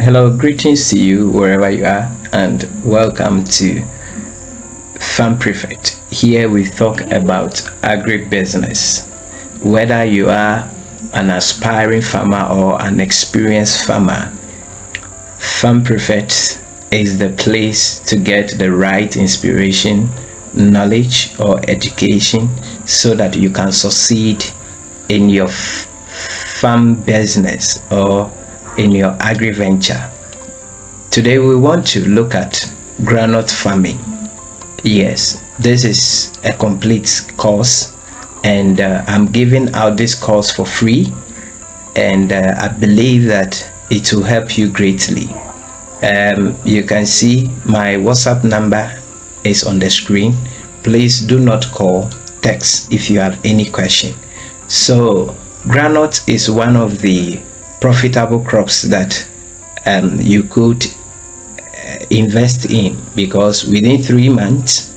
Hello, greetings to you wherever you are, and welcome to Farm Prefect. Here we talk about agribusiness. Whether you are an aspiring farmer or an experienced farmer, Farm Prefect is the place to get the right inspiration, knowledge, or education so that you can succeed in your farm business or in your agri venture. Today we want to look at groundnut farming. Yes, this is a complete course, and I'm giving out this course for free, and I believe that it will help you greatly. You can see my WhatsApp number is on the screen. Please do not call, text if you have any question. So groundnut is one of the profitable crops that you could invest in, because within 3 months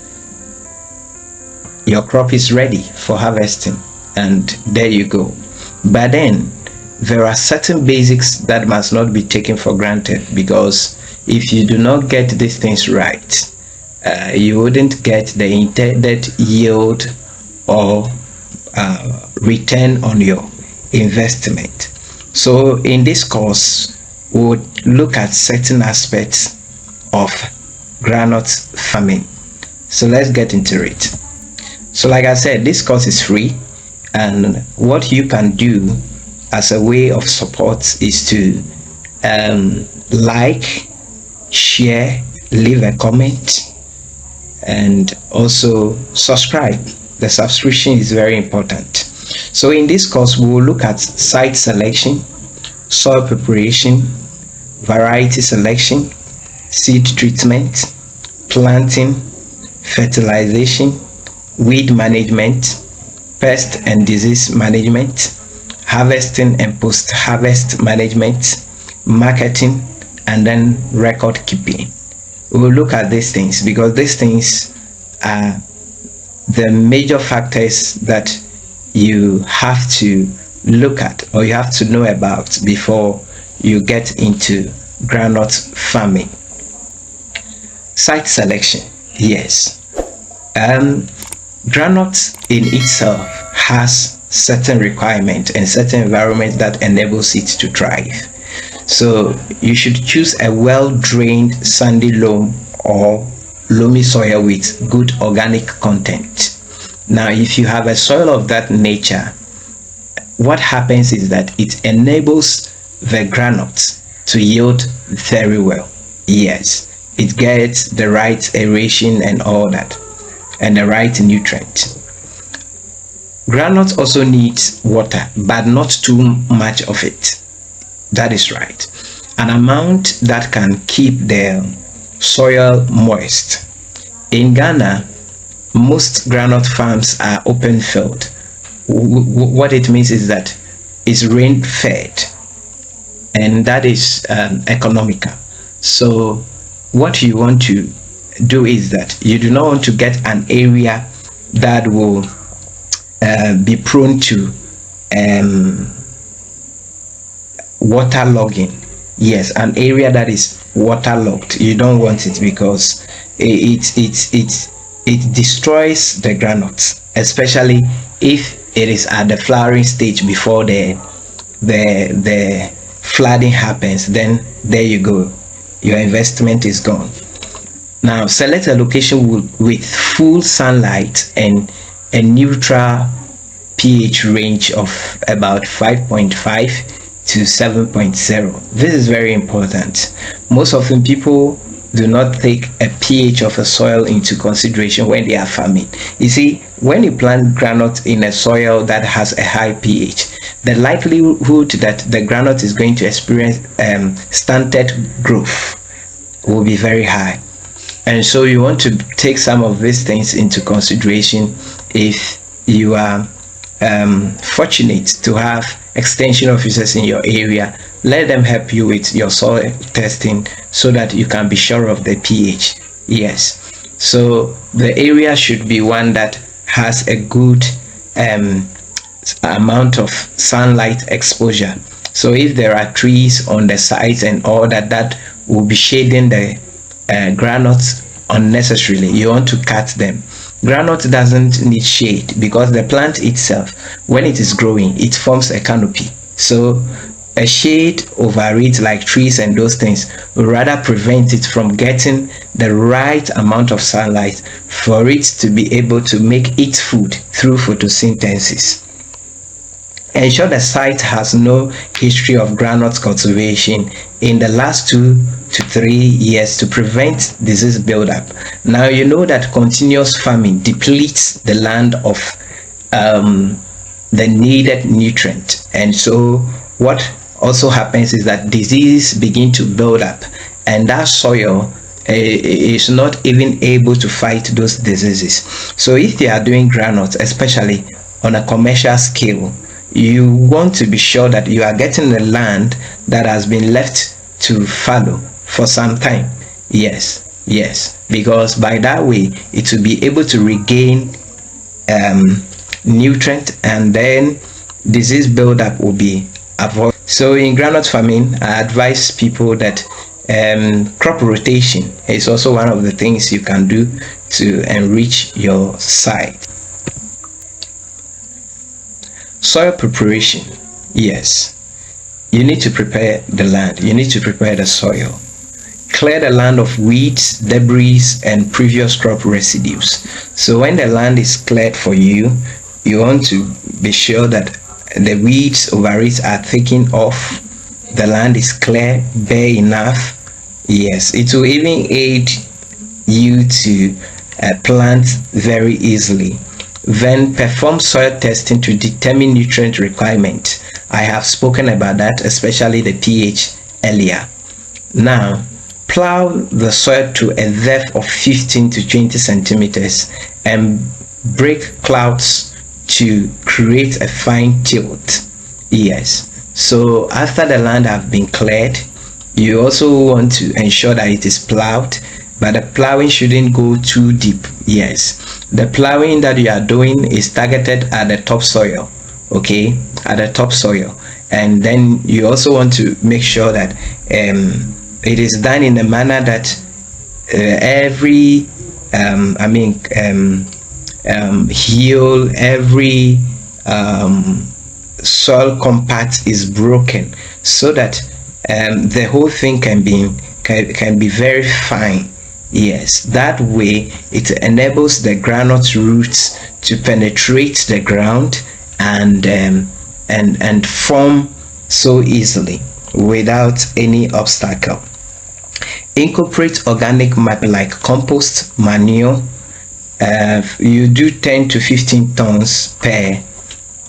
your crop is ready for harvesting, and there you go. But then there are certain basics that must not be taken for granted, because if you do not get these things right, you wouldn't get the intended yield or return on your investment. So in this course, we'll look at certain aspects of groundnut farming. So let's get into it. So like I said, this course is free, and what you can do as a way of support is to like, share, leave a comment, and also subscribe. The subscription is very important. So in this course, we will look at site selection, soil preparation, variety selection, seed treatment, planting, fertilization, weed management, pest and disease management, harvesting and post-harvest management, marketing, and then record keeping. We will look at these things because these things are the major factors that you have to look at or you have to know about before you get into groundnut farming. Site selection. Yes, groundnut in itself has certain requirements and certain environment that enables it to thrive. So you should choose a well-drained sandy loam or loamy soil with good organic content. Now if you have a soil of that nature, what happens is that it enables the groundnut to yield very well. Yes, it gets the right aeration and all that, and the right nutrient. Groundnut also needs water, but not too much of it. That is right. An amount that can keep the soil moist. In Ghana, most groundnut farms are open field. What it means is that it's rain fed, and that is economical. So what you want to do is that you do not want to get an area that will be prone to waterlogging. Yes, an area that is waterlogged, you don't want it, because it destroys the groundnut, especially if it is at the flowering stage before the flooding happens. Then there you go, your investment is gone. Now select a location with full sunlight and a neutral pH range of about 5.5 to 7.0. This is very important. Most often people do not take a pH of a soil into consideration when they are farming. You see, when you plant groundnut in a soil that has a high pH, the likelihood that the groundnut is going to experience stunted growth will be very high. And so you want to take some of these things into consideration if you are fortunate to have extension officers in your area. Let them help you with your soil testing so that you can be sure of the pH. Yes, so the area should be one that has a good amount of sunlight exposure. So if there are trees on the sides and all that, that will be shading the groundnuts unnecessarily. You want to cut them. Groundnut doesn't need shade because the plant itself, when it is growing, it forms a canopy. So a shade over it, like trees and those things, will rather prevent it from getting the right amount of sunlight for it to be able to make its food through photosynthesis. Ensure the site has no history of groundnut cultivation in the last 2 to 3 years to prevent disease buildup. Now you know that continuous farming depletes the land of the needed nutrient, and so what also happens is that diseases begin to build up, and that soil is not even able to fight those diseases. So if you are doing groundnut, especially on a commercial scale, you want to be sure that you are getting the land that has been left to fallow for some time. Yes, because by that way it will be able to regain nutrient, and then disease buildup will be avoided. So in groundnut farming, I advise people that crop rotation is also one of the things you can do to enrich your site. Soil preparation. Yes, you need to prepare the land, you need to prepare the soil. Clear the land of weeds, debris, and previous crop residues. So when the land is cleared for you, you want to be sure that the weeds over it are taken off, the land is clear, bare enough. Yes, it will even aid you to plant very easily. Then perform soil testing to determine nutrient requirement. I have spoken about that, especially the pH earlier. Now, plow the soil to a depth of 15 to 20 centimeters and break clouds to create a fine tilt. Yes, so after the land have been cleared, you also want to ensure that it is plowed, but the plowing shouldn't go too deep. Yes, the plowing that you are doing is targeted at the topsoil, okay, at the topsoil. And then you also want to make sure that it is done in a manner that every heel, every soil compact is broken, so that the whole thing can be very fine. Yes, that way it enables the groundnut roots to penetrate the ground and form so easily without any obstacle. Incorporate organic matter like compost, manure. You do 10 to 15 tons per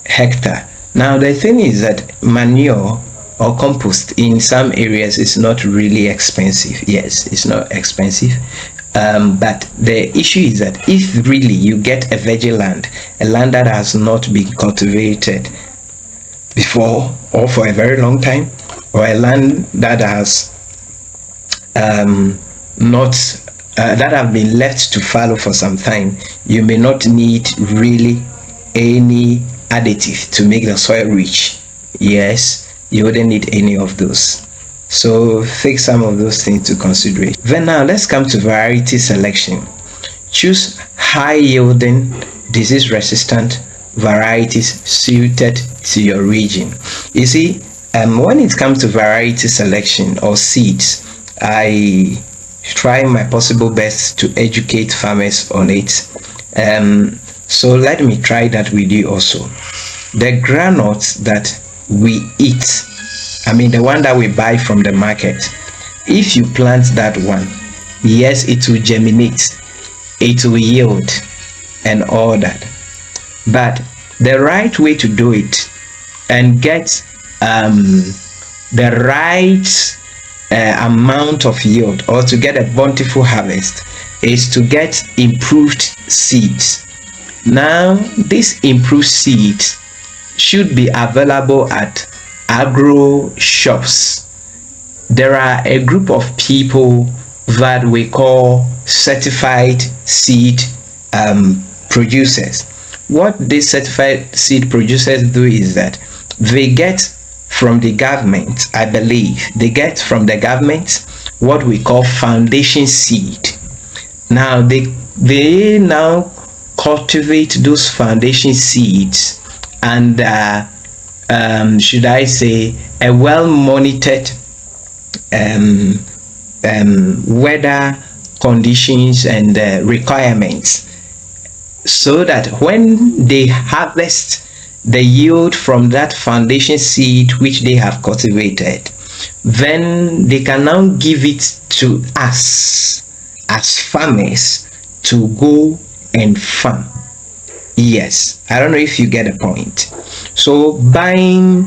hectare. Now the thing is that manure or compost in some areas is not really expensive. Yes, it's not expensive, but the issue is that if really you get a virgin land, a land that has not been cultivated before or for a very long time, or a land that has that have been left to fallow for some time, you may not need really any additive to make the soil rich. Yes, you wouldn't need any of those. So take some of those things to consideration. Then now let's come to variety selection. Choose high yielding, disease resistant varieties suited to your region. You see, when it comes to variety selection or seeds, I try my possible best to educate farmers on it. So let me try that with you also. The groundnuts that we eat, the one that we buy from the market, if you plant that one, yes, it will germinate, it will yield and all that, but the right way to do it and get the right amount of yield, or to get a bountiful harvest, is to get improved seeds. Now these improved seeds should be available at agro shops. There are a group of people that we call certified seed producers. What these certified seed producers do is that they get from the government, I believe. They get from the government what we call foundation seed. Now they now cultivate those foundation seeds and should I say a well monitored weather conditions and requirements, so that when they harvest the yield from that foundation seed which they have cultivated, then they can now give it to us as farmers to go and farm. Yes, I don't know if you get the point. So buying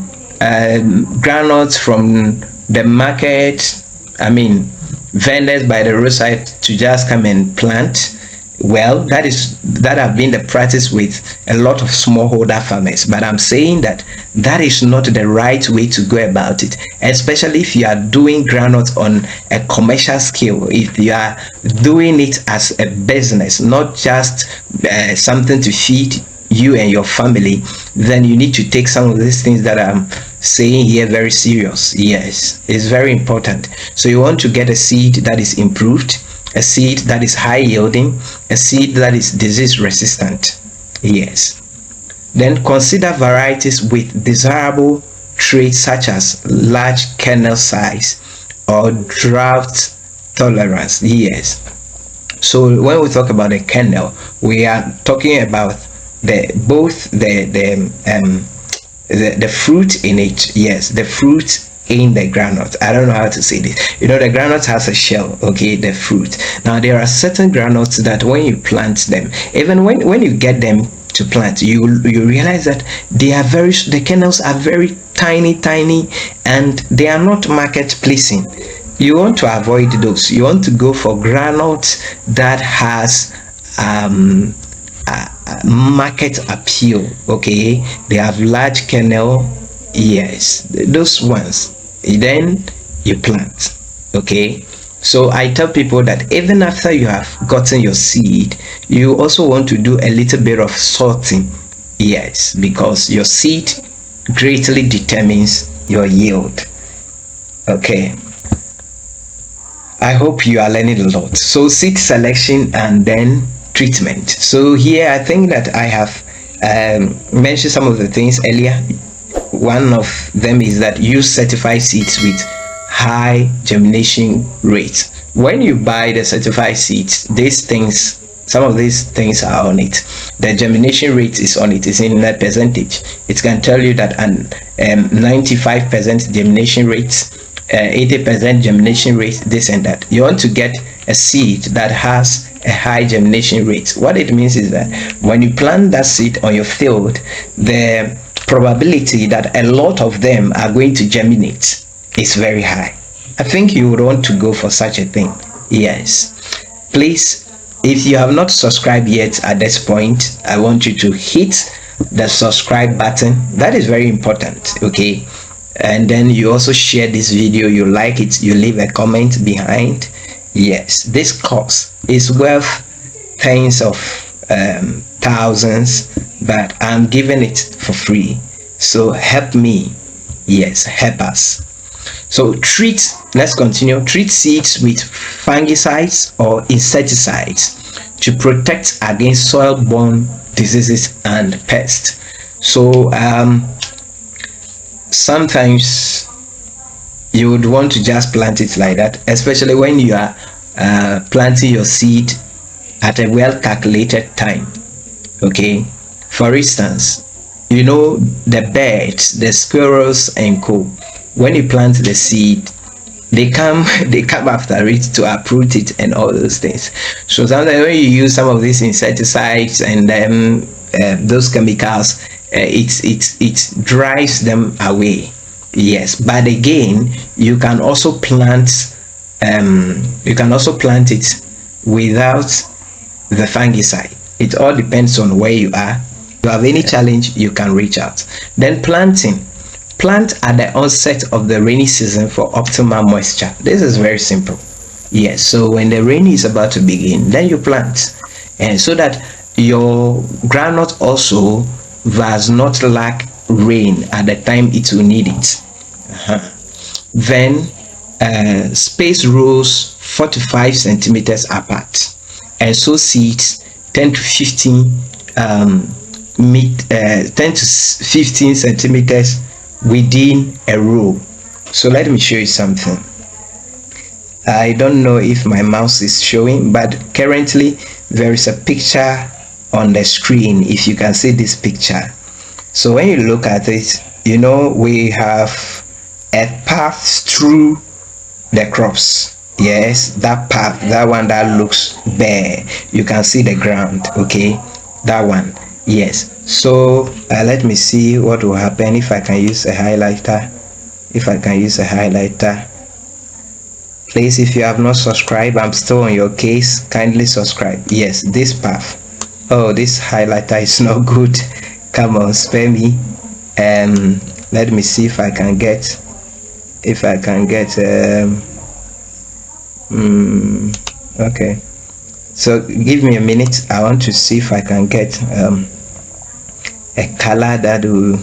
groundnuts from the market, I mean vendors by the roadside to just come and plant, well, that have been the practice with a lot of smallholder farmers. But I'm saying that is not the right way to go about it, especially if you are doing groundnuts on a commercial scale. If you are doing it as a business, not just something to feed you and your family, then you need to take some of these things that I'm saying here very serious. Yes, it's very important. So you want to get a seed that is improved, a seed that is high yielding, a seed that is disease resistant. Yes. Then consider varieties with desirable traits such as large kernel size or drought tolerance. Yes. So when we talk about the kernel, we are talking about the fruit in it. Yes, the fruit in the groundnut. I don't know how to say this. The groundnut has a shell, okay, the fruit. Now there are certain groundnuts that when you plant them, even when you get them to plant, you realize that the kernels are very tiny, and they are not market pleasing. You want to avoid those. You want to go for groundnut that has market appeal. Okay, they have large kernel. Yes, those ones. Then you plant. Okay, so I tell people that even after you have gotten your seed, you also want to do a little bit of sorting. Yes, because your seed greatly determines your yield. Okay, I hope you are learning a lot. So seed selection and then treatment. So here I think that I have mentioned some of the things earlier. One of them is that use certified seeds with high germination rates. When you buy the certified seeds, some of these things are on it. The germination rate is on it. It's in that percentage. It can tell you that 95% germination rates, 80% germination rate, this and that. You want to get a seed that has a high germination rate. What it means is that when you plant that seed on your field, the probability that a lot of them are going to germinate is very high. I think you would want to go for such a thing. Yes, please, if you have not subscribed yet at this point, I want you to hit the subscribe button. That is very important. Okay, and then you also share this video, you like it, you leave a comment behind. Yes, this course is worth tens of thousands, but I'm giving it for free. So help me. Yes, help us. So let's continue. Treat seeds with fungicides or insecticides to protect against soil-borne diseases and pests. So sometimes you would want to just plant it like that, especially when you are planting your seed at a well calculated time. Okay, for instance, the birds, the squirrels and co, when you plant the seed, they come after it to uproot it and all those things. So sometimes when you use some of these insecticides and those chemicals, it drives them away. Yes, but again, you can also plant it without the fungicide. It all depends on where you are. If you have any challenge, you can reach out. Then planting. Plant at the onset of the rainy season for optimal moisture. This is very simple. Yes, so when the rain is about to begin, then you plant, and so that your groundnut also does not lack rain at the time it will need it. Then space rows 4 to 5 centimeters apart, and sow seeds 10 to 15 10 to 15 centimeters within a row. So let me show you something. I don't know if my mouse is showing, but currently there is a picture on the screen, if you can see this picture. So when you look at it, you know, we have a path through the crops. Yes, that path, that one that looks bare, you can see the ground. Okay, that one. Yes. So let me see what will happen if I can use a highlighter. Please, if you have not subscribed, I'm still on your case, kindly subscribe. Yes, this path. Oh, this highlighter is not good. Come on, spare me. Let me see if I can get okay, so give me a minute. I want to see if I can get a color that will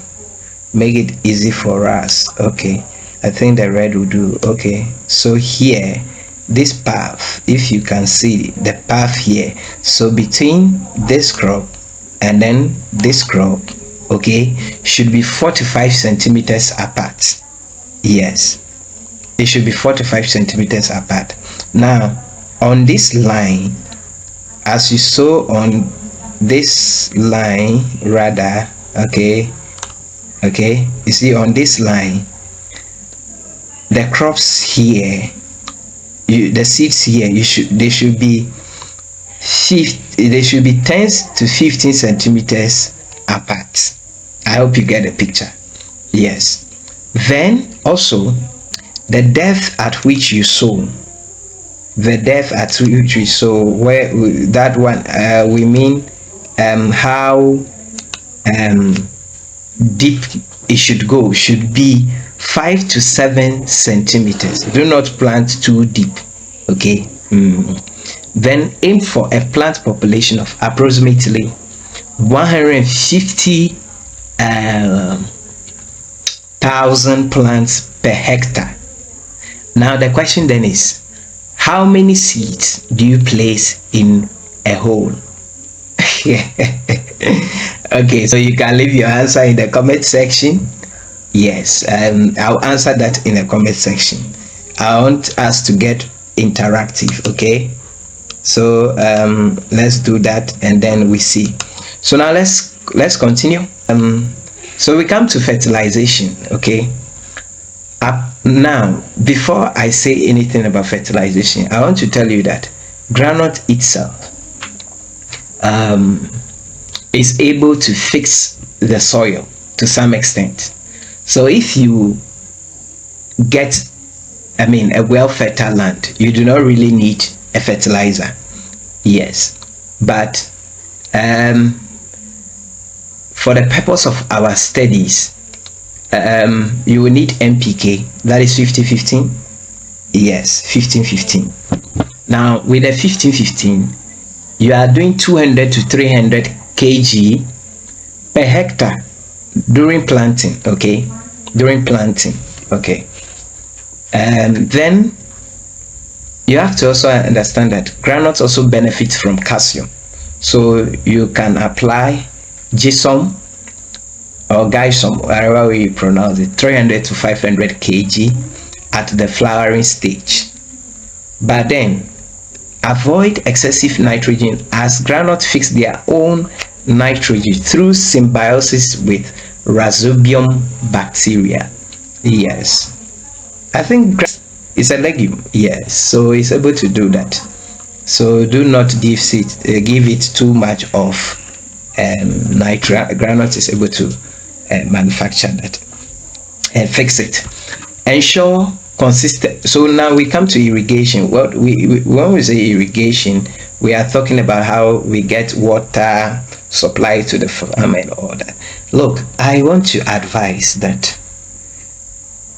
make it easy for us. Okay, I think the red will do. Okay, so here, this path, if you can see the path here, so between this crop and then this crop, okay, should be 4 to 5 centimeters apart. Yes, it should be 4 to 5 centimeters apart. Now on this line, as you saw on this line rather, okay, you see on this line, the crops here, the seeds here, they should be 10 to 15 centimeters apart. I hope you get the picture. Yes. Then also the depth at which you sow, where that one we mean how deep it should go, should be 5 to 7 centimeters. Do not plant too deep. Okay. Then aim for a plant population of approximately 150,000 plants per hectare. Now the question then is, how many seeds do you place in a hole? Okay, so you can leave your answer in the comment section. Yes, I'll answer that in the comment section. I want us to get interactive. Okay, so let's do that and then we see. So now let's continue. So we come to fertilization. Okay, now before I say anything about fertilization, I want to tell you that groundnut itself is able to fix the soil to some extent. So if you get a well fertile land, you do not really need a fertilizer. Yes, but for the purpose of our studies, you will need NPK, that is 15-15. Yes, 15-15. Now with the 15-15, you are doing 200 to 300 kg per hectare during planting. Okay, and then you have to also understand that groundnuts also benefit from calcium, so you can apply gypsum or gypsum, wherever we pronounce it, 300 to 500 kg at the flowering stage. But then avoid excessive nitrogen, as groundnuts fix their own nitrogen through symbiosis with rhizobium bacteria. Yes, I think it's a legume. Yes, so it's able to do that. So do not give it too much of nitrogen. Groundnut is able to manufacture that and fix it. Ensure consistent. So now we come to irrigation. When we say irrigation, we are talking about how we get water supply to the farm and all that. Look, I want to advise that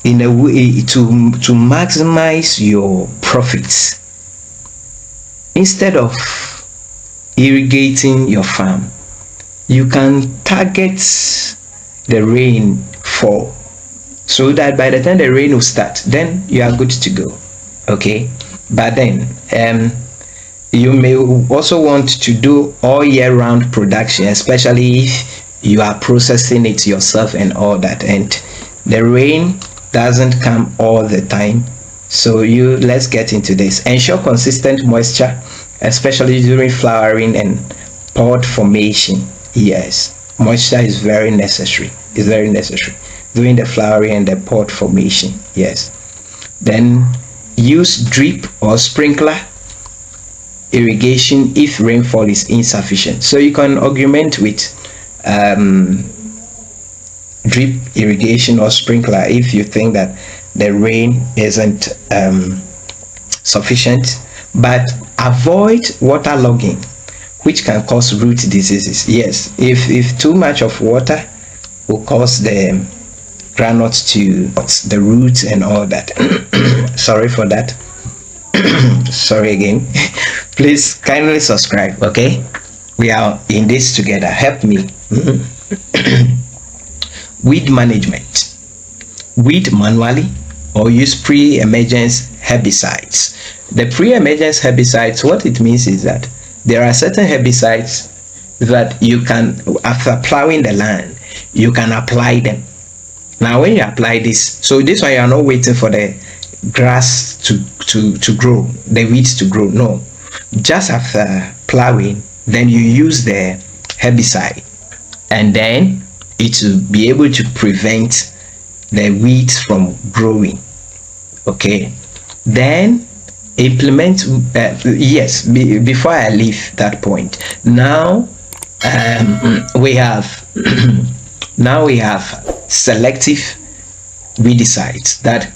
in a way to maximize your profits, instead of irrigating your farm, you can target the rainfall. so that by the time the rain will start, then you are good to go. Okay, but then you may also want to do all year round production, especially if you are processing it yourself and all that, and the rain doesn't come all the time. So let's get into this. Ensure consistent moisture, especially during flowering and pod formation. Yes, moisture is very necessary. It's very necessary during the flowering and the pod formation. Yes. Then use drip or sprinkler irrigation if rainfall is insufficient. So you can augment with drip irrigation or sprinkler if you think that the rain isn't sufficient, but avoid waterlogging, which can cause root diseases. Yes, if too much of water will cause the groundnuts to the roots and all that. Sorry for that. Sorry again. Please kindly subscribe. Okay, we are in this together. Help me. Weed management. Weed manually or use pre-emergence herbicides. The pre-emergence herbicides, what it means is that there are certain herbicides that you can, after plowing the land, you can apply them. Now when you apply this, so this one you are not waiting for the grass to grow, the weeds to grow. No, just after plowing, then you use the herbicide, and then it will be able to prevent the weeds from growing. Okay, then implement yes, before I leave that point, now we have now we have selective weedicides that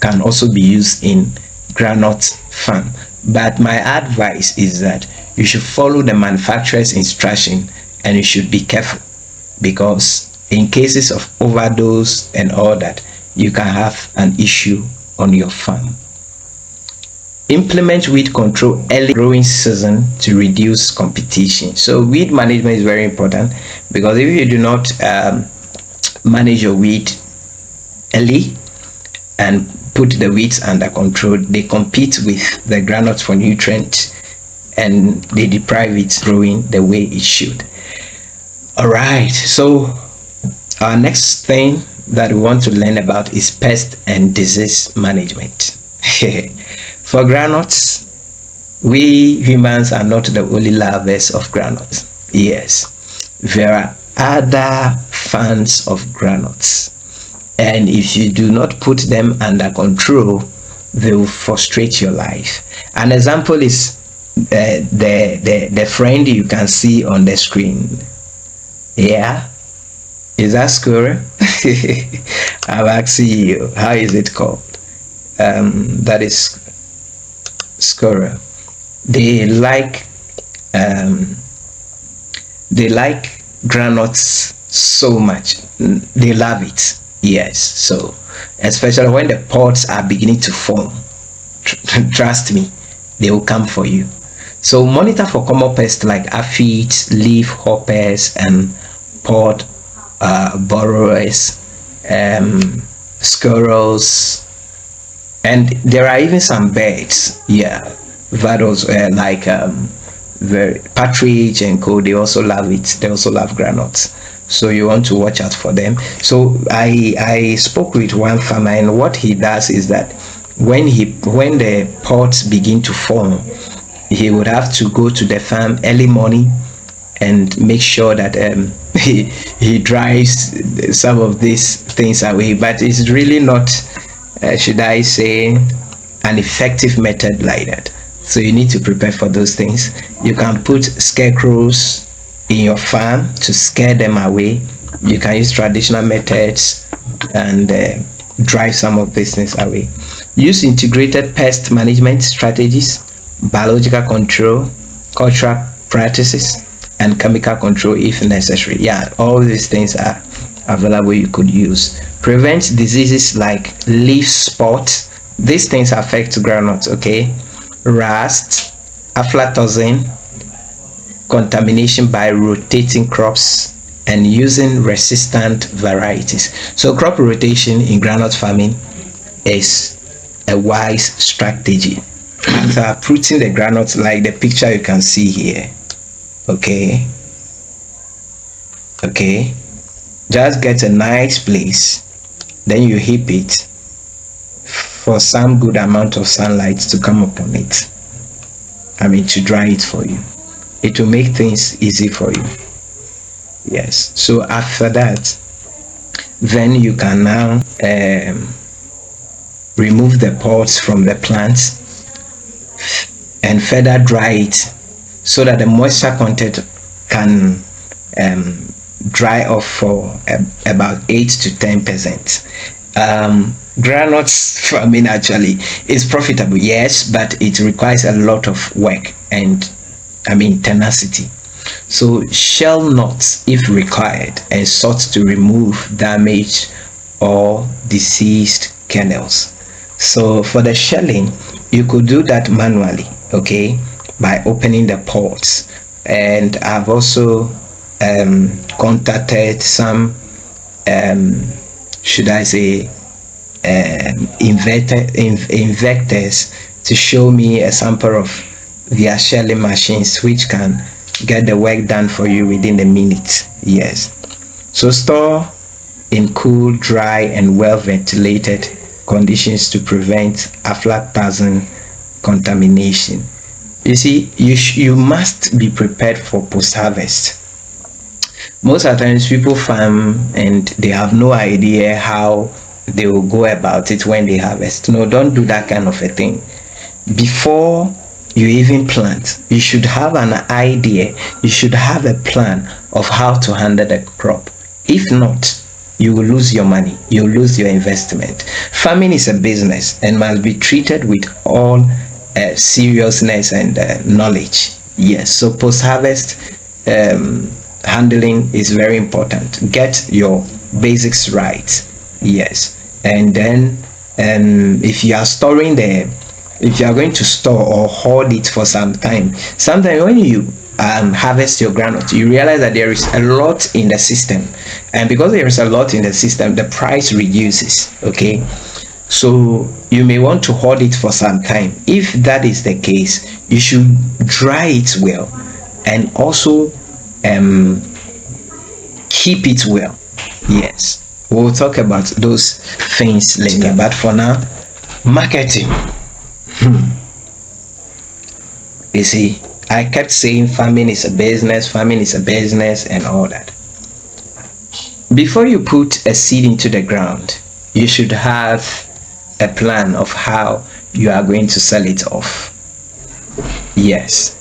can also be used in groundnut farm, but my advice is that you should follow the manufacturer's instruction and you should be careful, because in cases of overdose and all that, you can have an issue on your farm. Implement weed control early growing season to reduce competition. So weed management is very important, because if you do not manage your weed early and put the weeds under control, they compete with the groundnut for nutrients and they deprive it growing the way it should. All right, so our next thing that we want to learn about is pest and disease management. For groundnuts, we humans are not the only lovers of groundnuts. Yes, there are other fans of groundnuts, and if you do not put them under control, they will frustrate your life. An example is the friend you can see on the screen. Yeah, is that squirrel? I'm asking you, how is it called? That is squirrel. They like groundnuts so much. They love it. Yes, so especially when the pods are beginning to form, trust me, they will come for you. So monitor for common pests like aphids, leaf hoppers, and pod borrowers, squirrels, and there are even some birds. Yeah, that also like the partridge and co. They also love it. They also love groundnuts. So you want to watch out for them. So I spoke with one farmer, and what he does is that when the pods begin to form, he would have to go to the farm early morning and make sure that he drives some of these things away. But it's really not, should I say, an effective method like that. So you need to prepare for those things. You can put scarecrows in your farm to scare them away. You can use traditional methods and drive some of these things away. Use integrated pest management strategies, biological control, cultural practices, and chemical control if necessary. Yeah, all these things are available you could use. Prevent diseases like leaf spot. These things affect groundnuts, okay? Rust, aflatoxin, contamination by rotating crops, and using resistant varieties. So crop rotation in groundnut farming is a wise strategy. After uprooting the groundnut, like the picture you can see here, okay, just get a nice place, then you heap it for some good amount of sunlight to come upon it. To dry it for you. It will make things easy for you. Yes. So after that, then you can now remove the pods from the plants and further dry it so that the moisture content can dry off for about 8 to 10%. Groundnuts farming actually is profitable, yes, but it requires a lot of work and tenacity. So shell nuts if required and sort to remove damaged or diseased kernels. So for the shelling, you could do that manually, okay, by opening the pods. And I've also contacted some inverters to show me a sample of their shelling machines, which can get the work done for you within a minute. Yes. So store in cool, dry, and well ventilated conditions to prevent aflatoxin contamination. You see, you must be prepared for post-harvest. Most of the times people farm and they have no idea how they will go about it when they harvest. No, don't do that kind of a thing. Before you even plant, you should have an idea, you should have a plan of how to handle the crop. If not, you will lose your money, you will lose your investment. Farming is a business and must be treated with all seriousness and knowledge. Yes, so post-harvest handling is very important. Get your basics right. Yes, and then if you are going to store or hold it for some time, sometimes when you harvest your groundnut, you realize that there is a lot in the system, and because there is a lot in the system, the price reduces. Okay, so you may want to hold it for some time. If that is the case, you should dry it well and also keep it well. Yes, we'll talk about those things later, but for now, marketing. You see, I kept saying farming is a business, and all that. Before you put a seed into the ground, you should have a plan of how you are going to sell it off. Yes.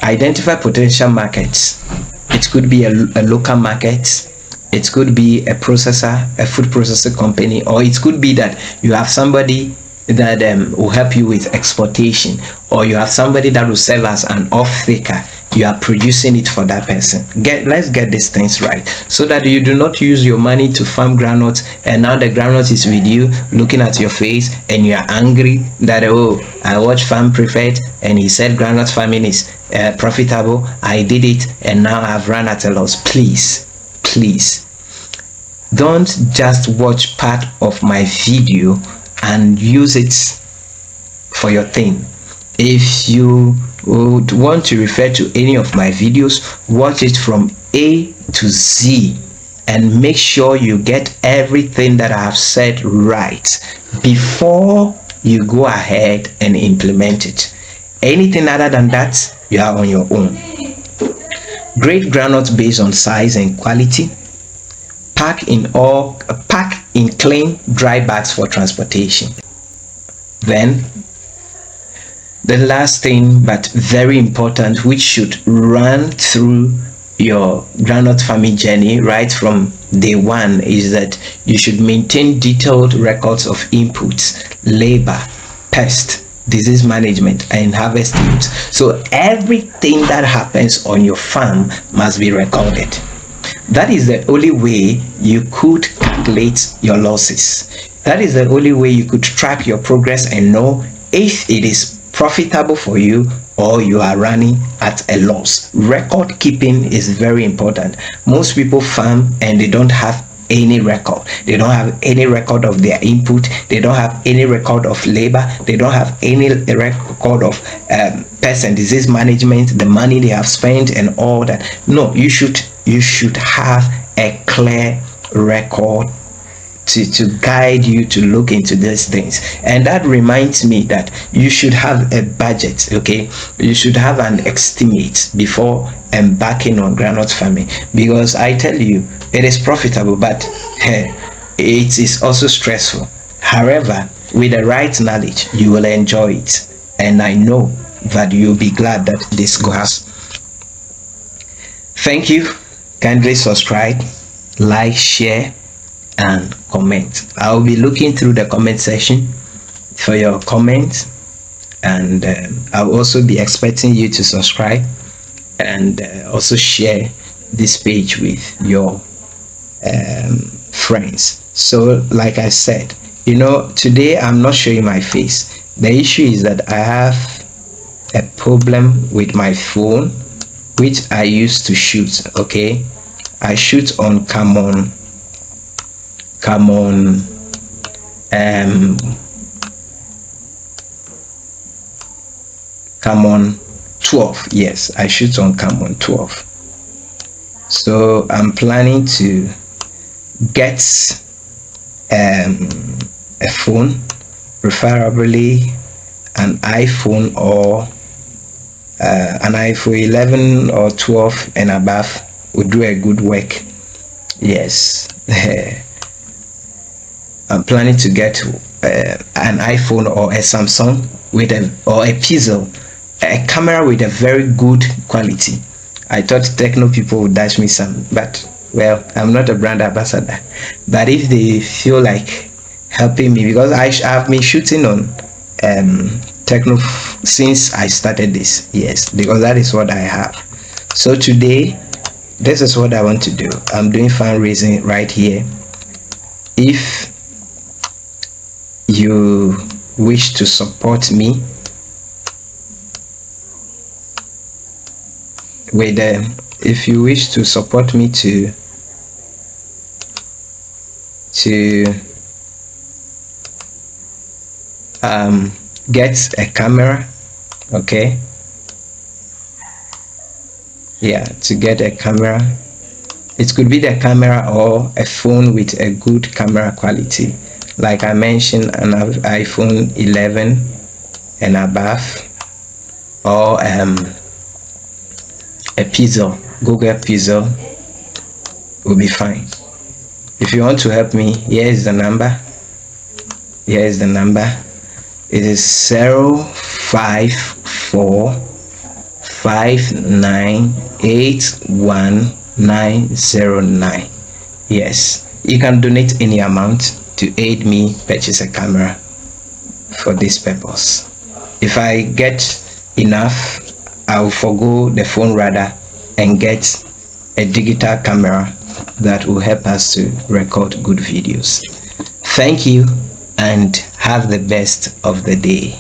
Identify potential markets. It could be a local market, it could be a processor, a food processor company, or it could be that you have somebody that will help you with exportation, or you have somebody that will serve as an off-taker. You are producing it for that person. Let's get these things right, so that you do not use your money to farm groundnuts, and now the groundnut is with you, looking at your face, and you are angry that, oh, I watched Farm Prefect and he said groundnut farming is profitable. I did it and now I've run at a loss. Please, don't just watch part of my video and use it for your thing. If you would want to refer to any of my videos, watch it from A to Z and make sure you get everything that I have said right before you go ahead and implement it. Anything other than that, you are on your own. Grade groundnut based on size and quality. Pack in clean, dry bags for transportation. Then, the last thing, but very important, which should run through your groundnut farming journey right from day one, is that you should maintain detailed records of inputs, labor, pest, disease management, and harvest yields. So everything that happens on your farm must be recorded. That is the only way you could calculate your losses. That is the only way you could track your progress and know if it is profitable for you or you are running at a loss. Record keeping is very important. Most people farm and they don't have any record. They don't have any record of their input. They don't have any record of labor. They don't have any record of pest and disease management, the money they have spent and all that. No, you should have a clear record to guide you to look into these things. And that reminds me that you should have a budget. Okay, you should have an estimate before embarking on groundnut farming, because I tell you, it is profitable, but it is also stressful. However, with the right knowledge, you will enjoy it, and I know that you'll be glad that this goes. Thank you. Kindly subscribe, like, share, and comment. I'll be looking through the comment section for your comments, and I'll also be expecting you to subscribe and also share this page with your friends. So like I said, today I'm not showing my face. The issue is that I have a problem with my phone, which I used to shoot. Okay, I shoot on Camon 12. Yes, I shoot on Camon 12. So I'm planning to get a phone, preferably an iPhone or an iPhone 11 or 12 and above would do a good work. Yes. I'm planning to get an iPhone or a Samsung with a Pixel, a camera with a very good quality. I thought techno people would dash me some, but well, I'm not a brand ambassador. But if they feel like helping me, because I've been shooting on techno since I started this, yes, because that is what I have. So today, this is what I want to do. I'm doing fundraising right here. If you wish to support me with if you wish to support me to get a camera, okay, yeah, to get a camera, it could be the camera or a phone with a good camera quality. Like I mentioned, an iPhone 11 and above, or a Pixel, Google Pixel will be fine. If you want to help me, here is the number. Here is the number. It is 05459819909. Yes, you can donate any amount to aid me purchase a camera for this purpose. If I get enough, I'll forgo the phone rather and get a digital camera that will help us to record good videos. Thank you and have the best of the day.